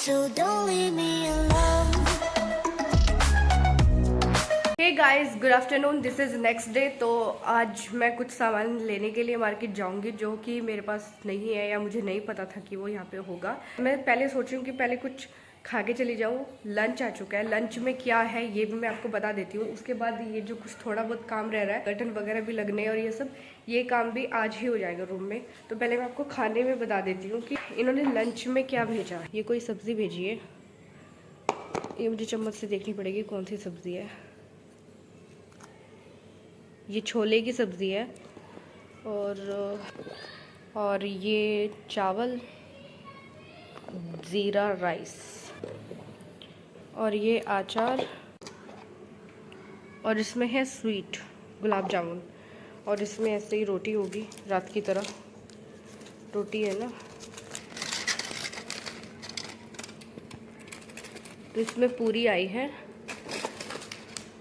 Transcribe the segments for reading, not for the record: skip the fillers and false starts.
so don't leave me alone. Hey guys, good afternoon. This is next day. तो आज मैं कुछ सामान लेने के लिए मार्केट जाऊंगी जो कि मेरे पास नहीं है या मुझे नहीं पता था कि वो यहाँ पे होगा। मैं पहले सोच रही हूँ कि पहले कुछ खा के चली जाऊँ। लंच आ चुका है, लंच में क्या है ये भी मैं आपको बता देती हूँ। उसके बाद ये जो कुछ थोड़ा बहुत काम रह रहा है, कर्टन वगैरह भी लगने और ये सब, ये काम भी आज ही हो जाएगा रूम में। तो पहले मैं आपको खाने में बता देती हूँ कि इन्होंने लंच में क्या भेजा। ये कोई सब्ज़ी भेजी है, ये मुझे चम्मच से देखनी पड़ेगी कौन सी सब्ज़ी है। ये छोले की सब्ज़ी है और ये चावल, ज़ीरा राइस, और ये अचार, और इसमें है स्वीट गुलाब जामुन, और इसमें ऐसे ही रोटी होगी रात की तरह। रोटी है ना, तो इसमें पूरी आई है।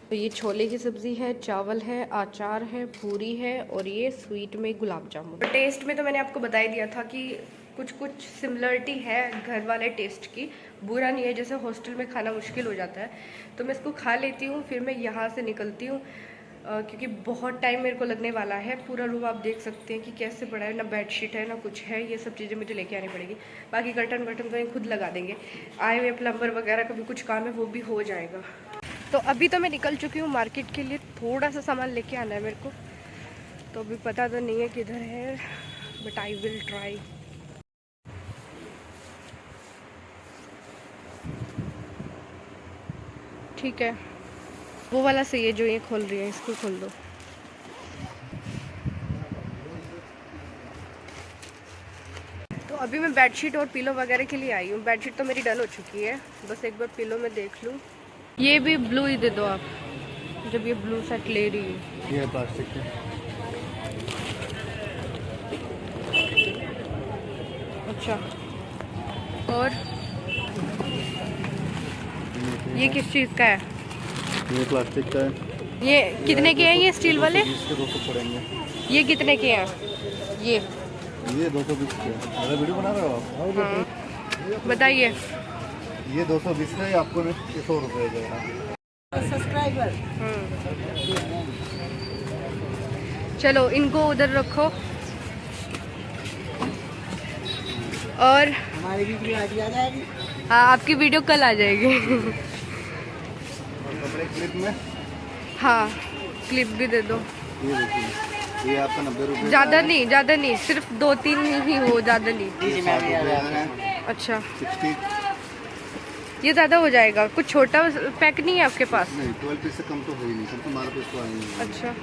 तो ये छोले की सब्ज़ी है, चावल है, अचार है, पूरी है, और ये स्वीट में गुलाब जामुन। तो टेस्ट में तो मैंने आपको बता ही दिया था कि कुछ कुछ सिमिलरिटी है घर वाले टेस्ट की। बुरा नहीं है, जैसे हॉस्टल में खाना मुश्किल हो जाता है तो मैं इसको खा लेती हूँ, फिर मैं यहाँ से निकलती हूँ क्योंकि बहुत टाइम मेरे को लगने वाला है। पूरा रूम आप देख सकते हैं कि कैसे पड़ा है, ना बेडशीट है ना कुछ है। ये सब चीज़ें मुझे लेके आनी पड़ेगी। बाकी कर्टन वर्टन तो ये खुद लगा देंगे। आए हुए प्लम्बर वगैरह का भी कुछ काम है, वो भी हो जाएगा। तो अभी तो मैं निकल चुकी हूँ मार्केट के लिए। थोड़ा सा सामान लेके आना है मेरे को, तो अभी पता तो नहीं है किधर है, बट आई विल ट्राई। ठीक है, वो वाला सही है जो ये खोल रही है, इसको खोल दो। तो अभी मैं बेडशीट और पिलो वगैरह के लिए आई हूँ। बेडशीट तो मेरी डन हो चुकी है, बस एक बार पिलो में देख लूँ। ये भी ब्लू ही दे दो आप, जब ये ब्लू सेट ले रही है। ये प्लास्टिक है। अच्छा, और ये किस चीज़ का है? ये प्लास्टिक का है। ये कितने के हैं ये स्टील वाले? 220 पड़ेंगे। ये कितने के हैं? ये 220 के हैं। अरे वीडियो बना रहे हो आप? हाँ, बताइए। ये 220 है, आपको 100 रुपये देगा। सब्सक्राइबर। चलो इनको उधर रखो, और हमारी वीडियो आज आ जाएगी। हाँ, आपकी वीडियो कल आ जाएगी। और कपड़े क्लिप में, हाँ, क्लिप भी दे दो। ये देखिए, ये आपका 90 रुपये। ज़्यादा नहीं, सिर्फ 2-3 ही हो, ज़्यादा नहीं। अच्छा, 60 ये ज़्यादा हो जाएगा। कुछ छोटा पैक नहीं है आपके पास? नहीं, 12 पीस से कम तो है ही नहीं, सब तुम्हारे पास तो आएंगे। अच्छा,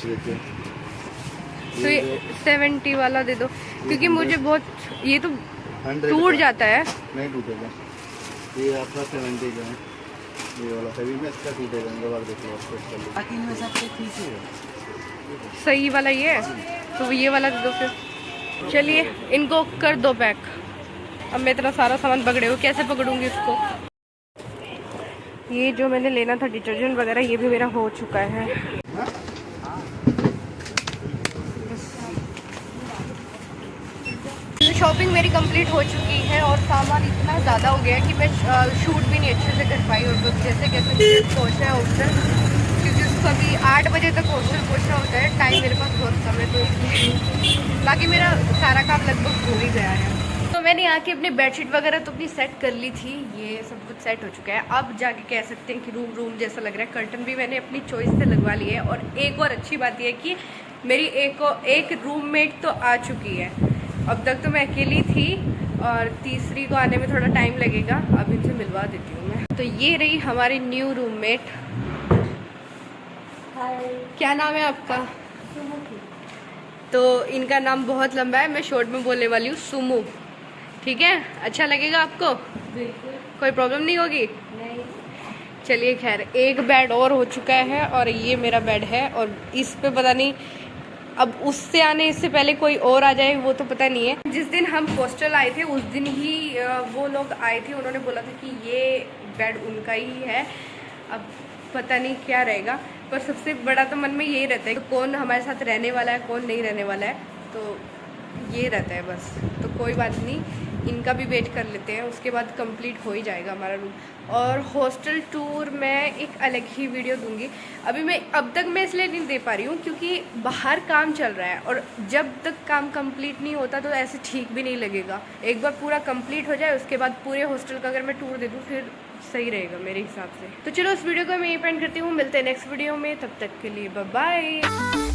देखिए, तो ये 70 वाला दे दो, क्योंकि मुझे बहुत, ये तो 100 टूट जाता है। नहीं टूटेगा। ये आपका 70 का है, ये वाला हैवी में अच्छा टूटेगा। बार देखो आप, इनमें सबसे ठीक है। सही वाला ये है, तो ये वाला दे दो फिर। चलिए इनको कर दो पैक। अब मैं इतना सारा सामान पकड़े हुए कैसे पकड़ूंगी इसको। ये जो मैंने लेना था डिटर्जेंट वगैरह, ये भी मेरा हो चुका है। शॉपिंग मेरी कंप्लीट हो चुकी है और सामान इतना ज़्यादा हो गया है कि मैं शूट भी नहीं अच्छे से कर पाई। और जैसे कैसे मुझे पहुँचना है हॉस्टल, क्योंकि कभी 8 बजे तक हॉस्टल पहुँचना होता है। टाइम मेरे पास बहुत कम है, तो इसलिए बाकी मेरा सारा काम लगभग हो ही गया है। तो मैंने आके अपनी बेडशीट वगैरह तो अपनी सेट कर ली थी, ये सब कुछ सेट हो चुका है। अब जाके कह सकते हैं कि रूम जैसा लग रहा है। कर्टन भी मैंने अपनी चॉइस से लगवा लिए है। और एक और अच्छी बात यह है कि मेरी एक रूममेट तो आ चुकी है। अब तक तो मैं अकेली थी और तीसरी को आने में थोड़ा टाइम लगेगा। अब इनसे मिलवा देती हूँ मैं। तो ये रही हमारी न्यू रूममेट। क्या नाम है आपका? तो इनका नाम बहुत लंबा है, मैं शॉर्ट में बोलने वाली हूँ, सुमू। ठीक है, अच्छा लगेगा आपको? बिल्कुल, कोई प्रॉब्लम नहीं होगी? नहीं। चलिए खैर, एक बेड और हो चुका है और ये मेरा बेड है। और इस पे पता नहीं अब उससे आने से पहले कोई और आ जाए, वो तो पता नहीं है। जिस दिन हम हॉस्टल आए थे उस दिन ही वो लोग आए थे, उन्होंने बोला था कि ये बेड उनका ही है। अब पता नहीं क्या रहेगा, पर सबसे बड़ा तो मन में यही रहता है कि कौन हमारे साथ रहने वाला है, कौन नहीं रहने वाला है। तो ये रहता है बस। तो कोई बात नहीं, इनका भी वेट कर लेते हैं, उसके बाद कंप्लीट हो ही जाएगा हमारा रूम। और हॉस्टल टूर मैं एक अलग ही वीडियो दूंगी। अब तक मैं इसलिए नहीं दे पा रही हूँ क्योंकि बाहर काम चल रहा है, और जब तक काम कंप्लीट नहीं होता तो ऐसे ठीक भी नहीं लगेगा। एक बार पूरा कंप्लीट हो जाए उसके बाद पूरे हॉस्टल का अगर मैं टूर दे दूँ फिर सही रहेगा मेरे हिसाब से। तो चलो इस वीडियो को मैं यहीं पे एंड करती हूँ, मिलते हैं नेक्स्ट वीडियो में, तब तक के लिए बाय बाय।